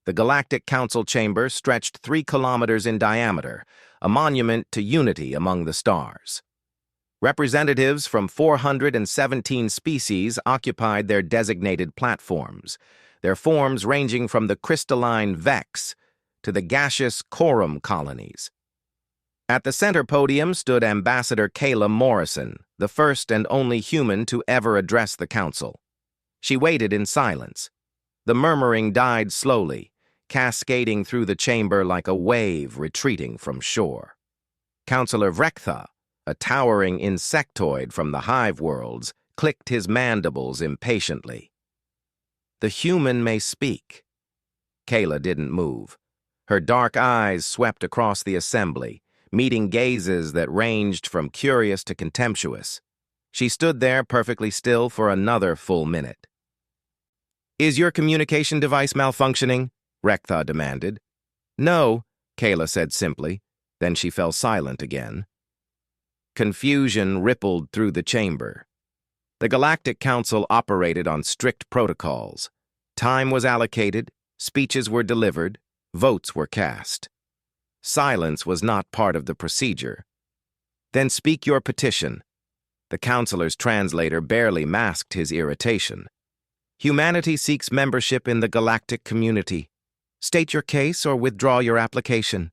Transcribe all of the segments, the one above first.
The Galactic Council chamber stretched 3 kilometers in diameter, a monument to unity among the stars. Representatives from 417 species occupied their designated platforms, their forms ranging from the crystalline Vex to the gaseous Corum colonies. At the center podium stood Ambassador Kayla Morrison, the first and only human to ever address the council. She waited in silence. The murmuring died slowly, cascading through the chamber like a wave retreating from shore. Councillor Vrektha, a towering insectoid from the hive worlds, clicked his mandibles impatiently. The human may speak. Kayla didn't move. Her dark eyes swept across the assembly, meeting gazes that ranged from curious to contemptuous. She stood there perfectly still for another full minute. "Is your communication device malfunctioning?" Vrektha demanded. "No," Kayla said simply. Then she fell silent again. Confusion rippled through the chamber. The Galactic Council operated on strict protocols. Time was allocated, speeches were delivered, votes were cast. Silence was not part of the procedure. "Then speak your petition." The councilor's translator barely masked his irritation. "Humanity seeks membership in the galactic community. State your case or withdraw your application."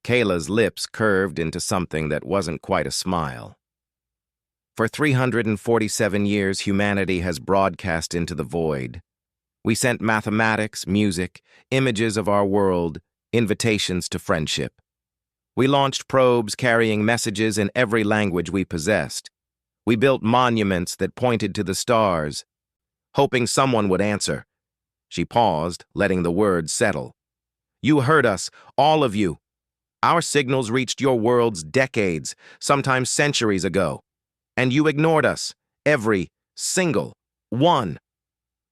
Kayla's lips curved into something that wasn't quite a smile. For 347 years, humanity has broadcast into the void. We sent mathematics, music, images of our world, invitations to friendship. We launched probes carrying messages in every language we possessed. We built monuments that pointed to the stars, hoping someone would answer. She paused, letting the words settle. "You heard us, all of you. Our signals reached your worlds decades, sometimes centuries ago. And you ignored us, every single one."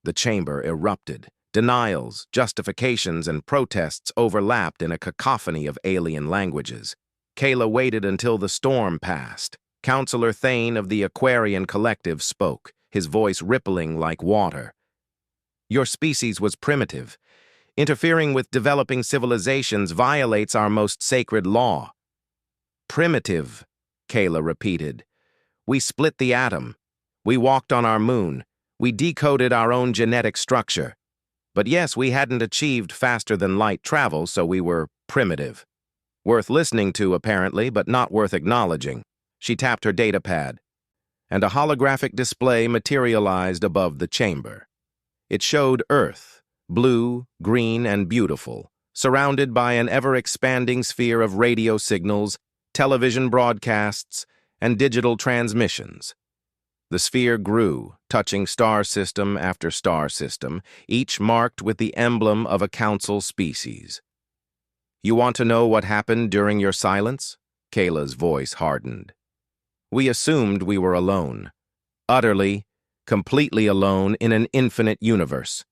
The chamber erupted. Denials, justifications, and protests overlapped in a cacophony of alien languages. Kayla waited until the storm passed. Councillor Thane of the Aquarian Collective spoke, his voice rippling like water. "Your species was primitive. Interfering with developing civilizations violates our most sacred law." "Primitive," Kayla repeated. "We split the atom. We walked on our moon. We decoded our own genetic structure. But yes, we hadn't achieved faster-than-light travel, so we were primitive. Worth listening to, apparently, but not worth acknowledging." She tapped her datapad, and a holographic display materialized above the chamber. It showed Earth, blue, green, and beautiful, surrounded by an ever-expanding sphere of radio signals, television broadcasts, and digital transmissions. The sphere grew, touching star system after star system, each marked with the emblem of a council species. "You want to know what happened during your silence?" Kayla's voice hardened. "We assumed we were alone. Utterly, completely alone in an infinite universe.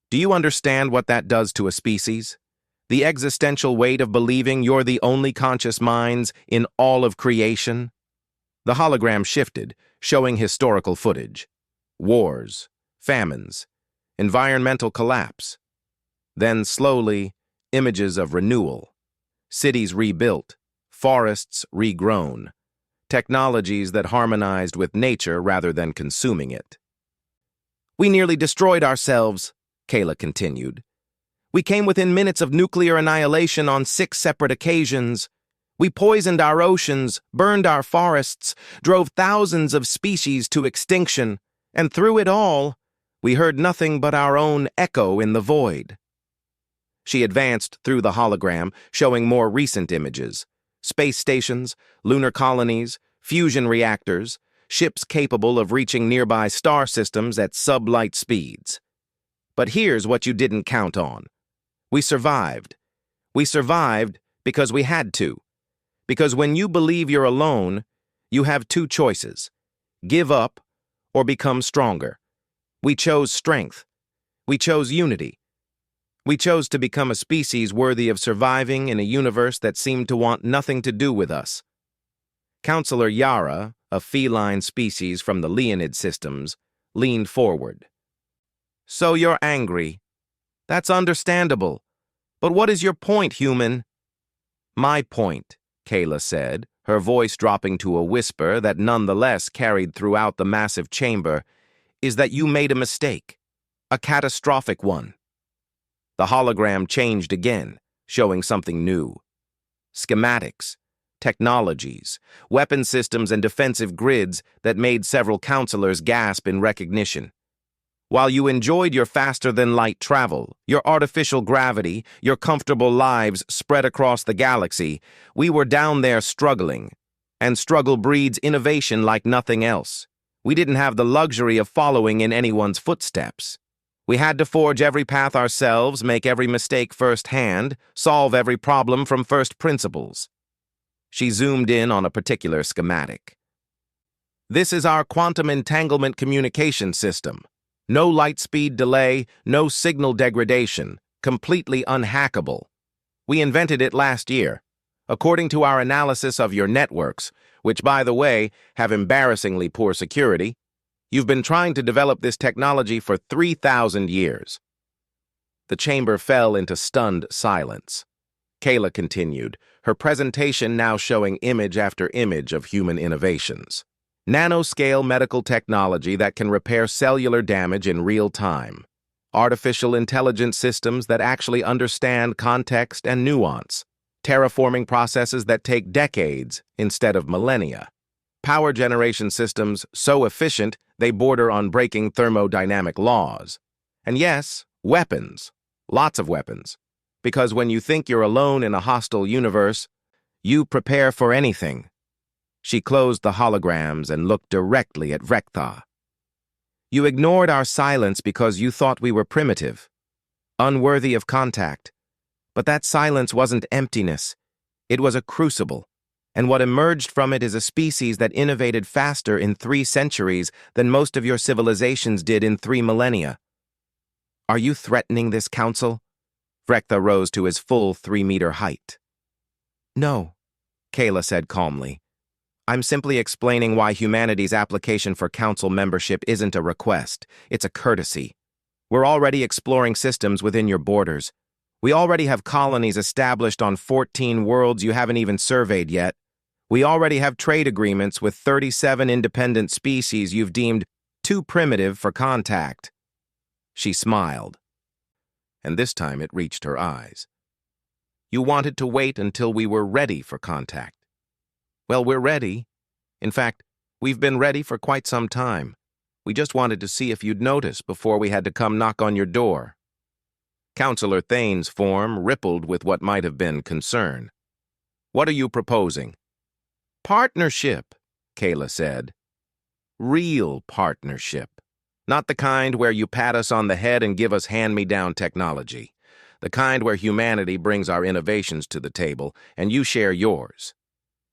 Do you understand what that does to a species? The existential weight of believing you're the only conscious minds in all of creation?" The hologram shifted, showing historical footage. Wars, famines, environmental collapse. Then, slowly, images of renewal. Cities rebuilt, forests regrown, technologies that harmonized with nature rather than consuming it. "We nearly destroyed ourselves," Kayla continued. "We came within minutes of nuclear annihilation on 6 separate occasions. We poisoned our oceans, burned our forests, drove thousands of species to extinction, and through it all, we heard nothing but our own echo in the void." She advanced through the hologram, showing more recent images. Space stations, lunar colonies, fusion reactors, ships capable of reaching nearby star systems at sublight speeds. But here's what you didn't count on. We survived. We survived because we had to. Because when you believe you're alone, you have 2 choices: give up or become stronger. We chose strength. We chose unity. We chose to become a species worthy of surviving in a universe that seemed to want nothing to do with us. Councillor Yara, a feline species from the Leonid systems, leaned forward. "So you're angry. That's understandable. But what is your point, human? My point, Kayla said, her voice dropping to a whisper that nonetheless carried throughout the massive chamber, is that you made a mistake. A catastrophic one. The hologram changed again, showing something new. Schematics, technologies, weapon systems, and defensive grids that made several counselors gasp in recognition. While you enjoyed your faster-than-light travel, your artificial gravity, your comfortable lives spread across the galaxy, we were down there struggling. And struggle breeds innovation like nothing else. We didn't have the luxury of following in anyone's footsteps. We had to forge every path ourselves, make every mistake firsthand, solve every problem from first principles. She zoomed in on a particular schematic. This is our quantum entanglement communication system. No light speed delay, no signal degradation, completely unhackable. We invented it last year. According to our analysis of your networks, which, by the way, have embarrassingly poor security, you've been trying to develop this technology for 3,000 years. The chamber fell into stunned silence. Kayla continued, her presentation now showing image after image of human innovations. Nanoscale medical technology that can repair cellular damage in real time. Artificial intelligence systems that actually understand context and nuance. Terraforming processes that take decades instead of millennia. Power generation systems so efficient they border on breaking thermodynamic laws. And yes, weapons. Lots of weapons. Because when you think you're alone in a hostile universe, you prepare for anything. She closed the holograms and looked directly at Vrectha. You ignored our silence because you thought we were primitive, unworthy of contact. But that silence wasn't emptiness. It was a crucible. And what emerged from it is a species that innovated faster in 3 centuries than most of your civilizations did in 3 millennia. Are you threatening this council? Vrectha rose to his full 3-meter height. No, Kayla said calmly. I'm simply explaining why humanity's application for council membership isn't a request, it's a courtesy. We're already exploring systems within your borders. We already have colonies established on 14 worlds you haven't even surveyed yet. We already have trade agreements with 37 independent species you've deemed too primitive for contact. She smiled, and this time it reached her eyes. You wanted to wait until we were ready for contact. Well, we're ready. In fact, we've been ready for quite some time. We just wanted to see if you'd notice before we had to come knock on your door. Counselor Thane's form rippled with what might have been concern. What are you proposing? Partnership, Kayla said. Real partnership. Not the kind where you pat us on the head and give us hand-me-down technology. The kind where humanity brings our innovations to the table and you share yours.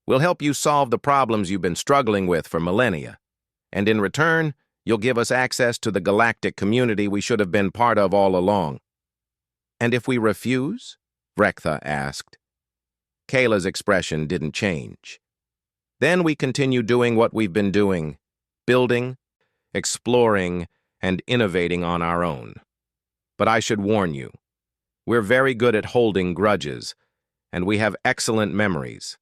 We'll help you solve the problems you've been struggling with for millennia. And in return, you'll give us access to the galactic community we should have been part of all along. And if we refuse? Vrectha asked. Kayla's expression didn't change. Then we continue doing what we've been doing, building, exploring, and innovating on our own. But I should warn you, we're very good at holding grudges, and we have excellent memories.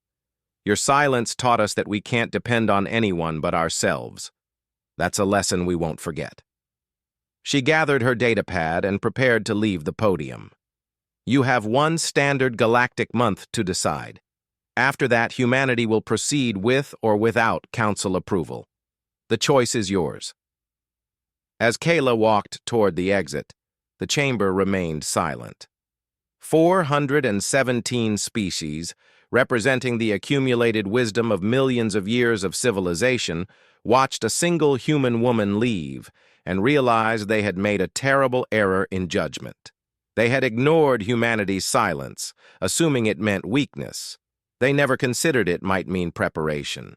Your silence taught us that we can't depend on anyone but ourselves. That's a lesson we won't forget. She gathered her datapad and prepared to leave the podium. You have 1 standard galactic month to decide. After that, humanity will proceed with or without council approval. The choice is yours. As Kayla walked toward the exit, the chamber remained silent. 417 species, representing the accumulated wisdom of millions of years of civilization, watched a single human woman leave and realized they had made a terrible error in judgment. They had ignored humanity's silence, assuming it meant weakness. They never considered it might mean preparation.